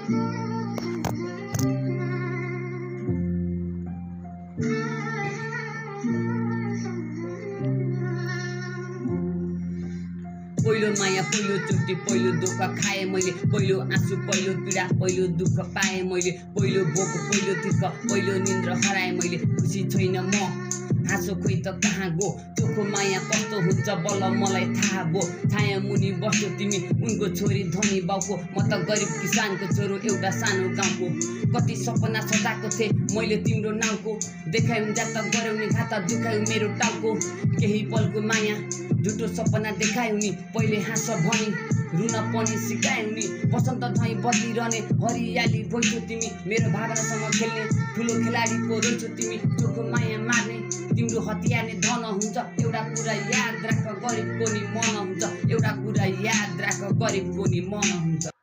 पहिलो माया पहिलो चोटि पहिलो दुःख खाएँ मैले पहिलो आँसु पहिलो पीडा पहिलो दुःख पाएँ मैले पहिलो भोक पहिलो तिर्ख पहिलो निन्द्र हराएँ मैले खुसी छैन म हाँसो खोइ त कहाँ गो चोखो माया कस्तो हुन्छ बल्ल मलाई थाहा भो छाया मुनि बस्यो तिमी उनको छोरी धनी बाउको म त गरिब किसानको छोरो एउटा सानो गाउँको कति सपना सजाएको थिएँ मैले तिम्रो नाउँको देखायौ जात गर्यौ नि घात दुखायौ मेरो टाउको केही पलको माया झुटो सपना देखायौ नि पहिले हाँस भनी रुन पनि सिकायौ नि बसन्त धै बगिरहने हरियाली भइसो तिमी मेरो भावनासँग खेल्ने ठुलो खेलाडी पो रहेछौ तिमी चोखो माया मार्ने तिम्रो हतियार नै धन हुन्छ एउटा कुरा याद राख गरिबको नि मन हुन्छ एउटा कुरा याद राख गरिबको नि मन हुन्छ।